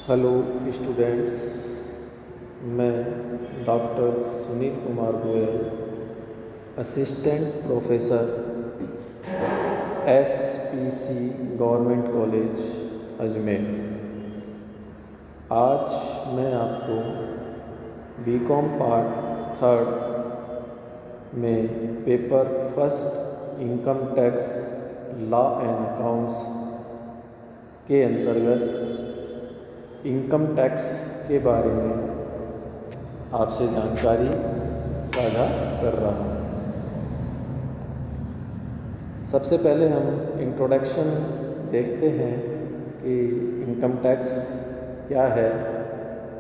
Hello students, मैं doctor Sunil Kumar Goyal, assistant professor SPC government college Ajmer. आज मैं आपको बीकॉम पार्ट 3 में paper first income tax law and accounts के अंतर्गत इनकम टैक्स के बारे में आपसे जानकारी साझा कर रहा हूँ। सबसे पहले हम इंट्रोडक्शन देखते हैं कि इनकम टैक्स क्या है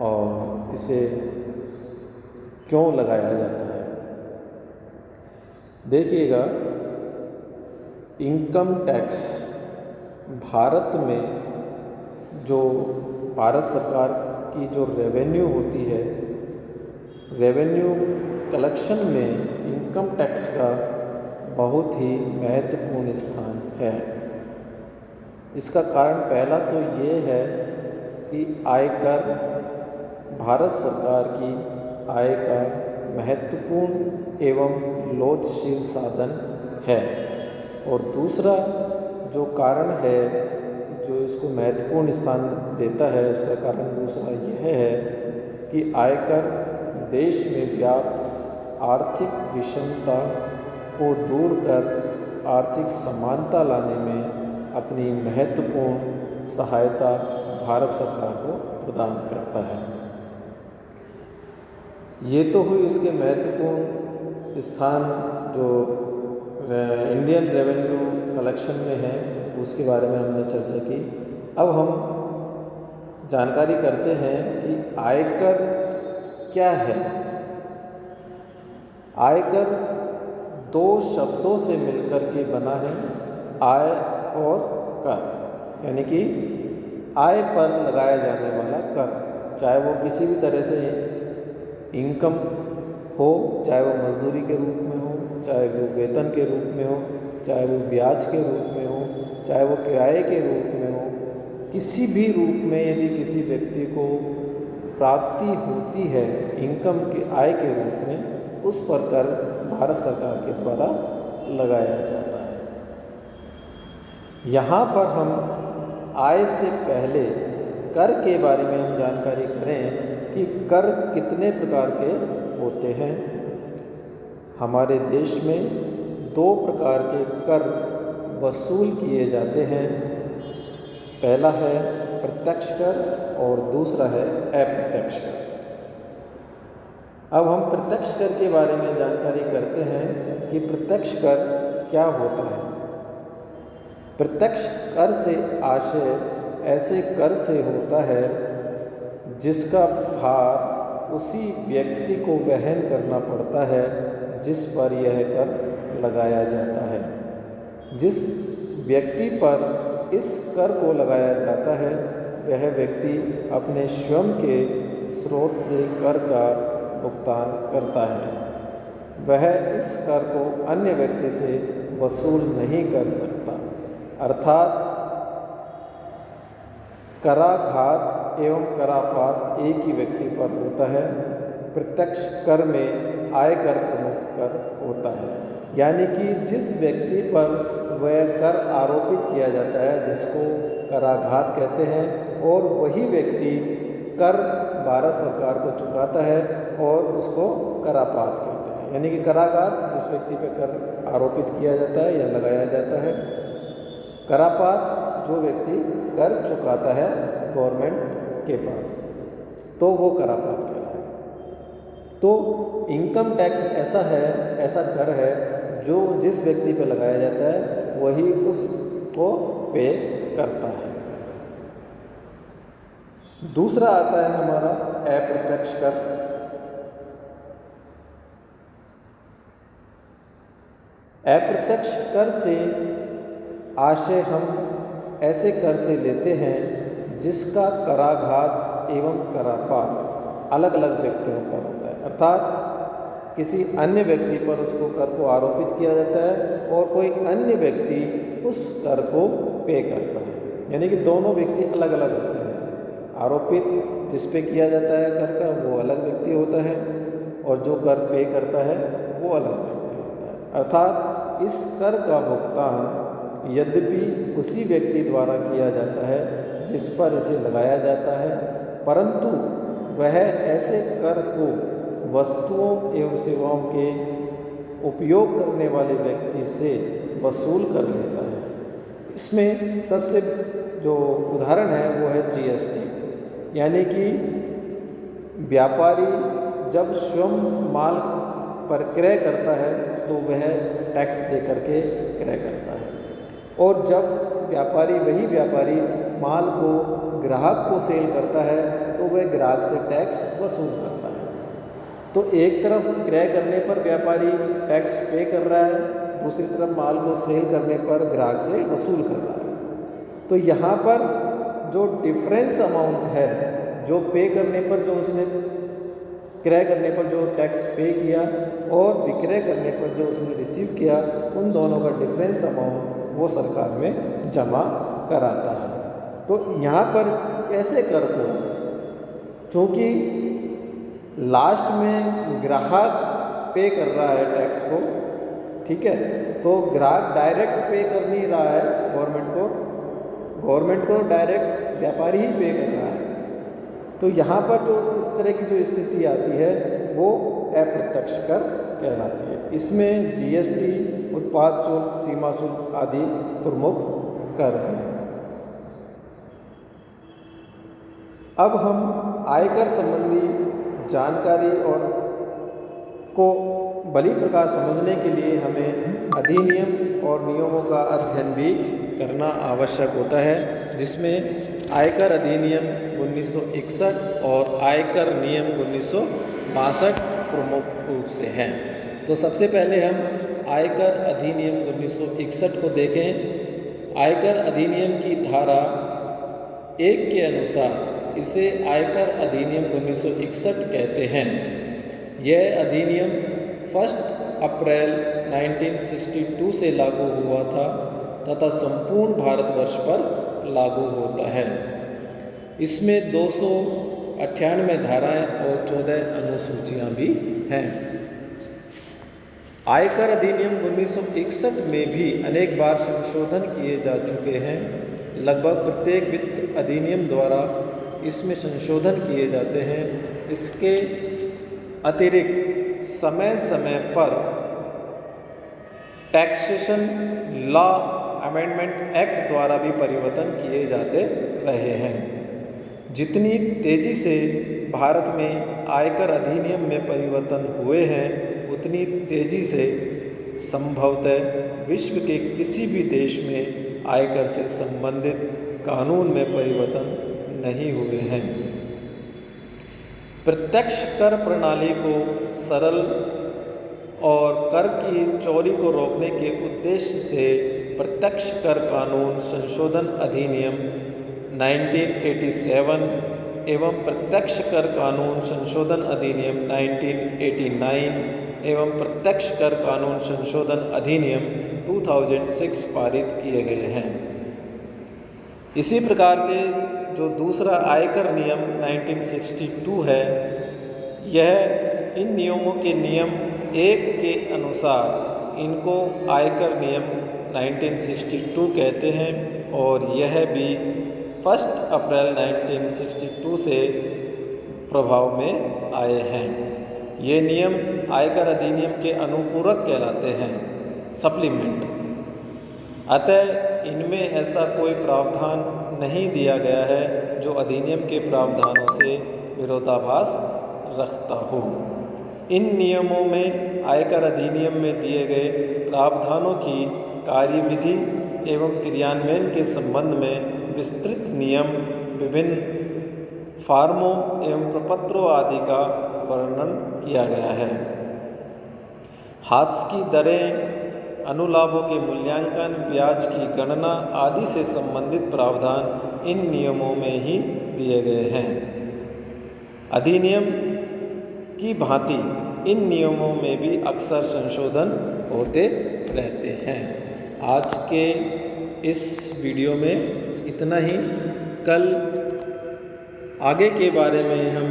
और इसे क्यों लगाया जाता है। देखिएगा, इनकम टैक्स भारत में जो भारत सरकार की जो रेवेन्यू होती है, रेवेन्यू कलेक्शन में इनकम टैक्स का बहुत ही महत्वपूर्ण स्थान है। इसका कारण पहला तो ये है कि आयकर भारत सरकार की आय का महत्वपूर्ण एवं लोचशील साधन है। और दूसरा जो कारण है जो इसको महत्वपूर्ण स्थान देता है, उसका कारण दूसरा यह है कि आयकर देश में व्याप्त आर्थिक विषमता को दूर कर आर्थिक समानता लाने में अपनी महत्वपूर्ण सहायता भारत सरकार को प्रदान करता है। ये तो हुई उसके महत्वपूर्ण स्थान जो इंडियन रेवेन्यू कलेक्शन में है, उसके बारे में हमने चर्चा की। अब हम जानकारी करते हैं कि आयकर क्या है। आयकर दो शब्दों से मिलकर के बना है, आय और कर, यानी कि आय पर लगाया जाने वाला कर, चाहे वो किसी भी तरह से इनकम हो, चाहे वो मजदूरी के रूप में हो, चाहे वो वेतन के रूप में हो, चाहे वो ब्याज के रूप में हो, चाहे वो किराए के रूप में हो, किसी भी रूप में यदि किसी व्यक्ति को प्राप्ति होती है इनकम के आय के रूप में, उस पर कर भारत सरकार के द्वारा लगाया जाता है। यहाँ पर हम आय से पहले कर के बारे में हम जानकारी करें कि कर कितने प्रकार के होते हैं। हमारे देश में दो प्रकार के कर वसूल किए जाते हैं। पहला है प्रत्यक्ष कर और दूसरा है अप्रत्यक्ष कर। अब हम प्रत्यक्ष कर के बारे में जानकारी करते हैं कि प्रत्यक्ष कर क्या होता है। प्रत्यक्ष कर से आशय ऐसे कर से होता है जिसका भार उसी व्यक्ति को वहन करना पड़ता है जिस पर यह कर लगाया जाता है। जिस व्यक्ति पर इस कर को लगाया जाता है वह व्यक्ति अपने स्वयं के स्रोत से कर का भुगतान करता है। वह इस कर को अन्य व्यक्ति से वसूल नहीं कर सकता, अर्थात कराघात एवं करापात एक ही व्यक्ति पर होता है। प्रत्यक्ष कर में आयकर प्रमुख कर होता है, यानी कि जिस व्यक्ति पर वह कर आरोपित किया जाता है जिसको कराघात कहते हैं, और वही व्यक्ति कर भारत सरकार को चुकाता है और उसको करापात कहते हैं। यानी कि कराघात जिस व्यक्ति पर कर आरोपित किया जाता है या लगाया जाता है, करापात जो व्यक्ति कर चुकाता है गवर्नमेंट के पास, तो वो करापात कहलाएगा। तो इनकम टैक्स ऐसा है, ऐसा कर है जो जिस व्यक्ति पे लगाया जाता है वही उसको पे करता है। दूसरा आता है हमारा अप्रत्यक्ष कर। अप्रत्यक्ष कर से आशय हम ऐसे कर से लेते हैं जिसका कराघात एवं करापात अलग अलग व्यक्तियों पर होता है, अर्थात किसी अन्य व्यक्ति पर उसको कर को आरोपित किया जाता है और कोई अन्य व्यक्ति उस कर को पे करता है। यानी कि दोनों व्यक्ति अलग अलग होते हैं। आरोपित जिस पे किया जाता है कर का वो अलग व्यक्ति होता है और जो कर पे करता है वो अलग व्यक्ति होता है। अर्थात इस कर का भुगतान यद्यपि उसी व्यक्ति द्वारा किया जाता है जिस पर इसे लगाया जाता है, परंतु वह ऐसे कर को वस्तुओं एवं सेवाओं के उपयोग करने वाले व्यक्ति से वसूल कर लेता है। इसमें सबसे जो उदाहरण है वो है जीएसटी, यानी कि व्यापारी जब स्वयं माल पर क्रय करता है तो वह टैक्स दे करके क्रय करता है, और जब वही व्यापारी माल को ग्राहक को सेल करता है तो वह ग्राहक से टैक्स वसूल करता है। तो एक तरफ क्रय करने पर व्यापारी टैक्स पे कर रहा है, दूसरी तरफ माल को सेल करने पर ग्राहक से वसूल कर रहा है। तो यहाँ पर जो डिफरेंस अमाउंट है, जो पे करने पर जो उसने क्रय करने पर जो टैक्स पे किया और विक्रय करने पर जो उसने रिसीव किया, उन दोनों का डिफरेंस अमाउंट वो सरकार में जमा कराता है। तो यहाँ पर ऐसे कर को चूँकि लास्ट में ग्राहक पे कर रहा है टैक्स को, ठीक है, तो ग्राहक डायरेक्ट पे कर नहीं रहा है गवर्नमेंट को डायरेक्ट व्यापारी ही पे कर रहा है। तो यहाँ पर जो इस तरह की जो स्थिति आती है वो अप्रत्यक्ष कर कहलाती है। इसमें जीएसटी, उत्पाद शुल्क, सीमा शुल्क आदि प्रमुख कर हैं। अब हम आयकर संबंधी जानकारी और को भली प्रकार समझने के लिए हमें अधिनियम और नियमों का अध्ययन भी करना आवश्यक होता है, जिसमें आयकर अधिनियम 1961 और आयकर नियम 1962 प्रमुख रूप से हैं। तो सबसे पहले हम आयकर अधिनियम 1961 को देखें। आयकर अधिनियम की धारा 1 के अनुसार इसे आयकर अधिनियम 1961 कहते हैं। यह अधिनियम 1 अप्रैल 1962 से लागू हुआ था तथा संपूर्ण भारतवर्ष पर लागू होता है। इसमें 298 धाराएं और 14 अनुसूचियां भी हैं। आयकर अधिनियम 1961 में भी अनेक बार संशोधन किए जा चुके हैं। लगभग प्रत्येक वित्त अधिनियम द्वारा इसमें संशोधन किए जाते हैं। इसके अतिरिक्त समय समय पर टैक्सेशन लॉ अमेंडमेंट एक्ट द्वारा भी परिवर्तन किए जाते रहे हैं। जितनी तेज़ी से भारत में आयकर अधिनियम में परिवर्तन हुए हैं, उतनी तेज़ी से संभवतः विश्व के किसी भी देश में आयकर से संबंधित कानून में परिवर्तन नहीं हुए हैं। प्रत्यक्ष कर प्रणाली को सरल और कर की चोरी को रोकने के उद्देश्य से प्रत्यक्ष कर कानून संशोधन अधिनियम 1987 एवं प्रत्यक्ष कर कानून संशोधन अधिनियम 1989 एवं प्रत्यक्ष कर कानून संशोधन अधिनियम 2006 पारित किए गए हैं। इसी प्रकार से जो दूसरा आयकर नियम 1962 है, यह इन नियमों के नियम 1 के अनुसार इनको आयकर नियम 1962 कहते हैं और यह भी 1 अप्रैल 1962 से प्रभाव में आए हैं। ये नियम आयकर अधिनियम के अनुपूरक कहलाते हैं, सप्लीमेंट। अतः इनमें ऐसा कोई प्रावधान नहीं दिया गया है जो अधिनियम के प्रावधानों से विरोधाभास रखता हो। इन नियमों में आयकर अधिनियम में दिए गए प्रावधानों की कार्यविधि एवं क्रियान्वयन के संबंध में विस्तृत नियम, विभिन्न फार्मों एवं प्रपत्रों आदि का वर्णन किया गया है। हाथ की दरें, अनुलाभों के मूल्यांकन, ब्याज की गणना आदि से संबंधित प्रावधान इन नियमों में ही दिए गए हैं। अधिनियम की भांति इन नियमों में भी अक्सर संशोधन होते रहते हैं। आज के इस वीडियो में इतना ही। कल आगे के बारे में हम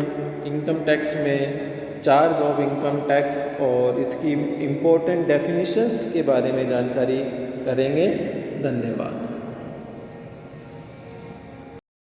इनकम टैक्स में चार्ज ऑफ इनकम टैक्स और इसकी इम्पोर्टेंट डेफिनेशंस के बारे में जानकारी करेंगे। धन्यवाद।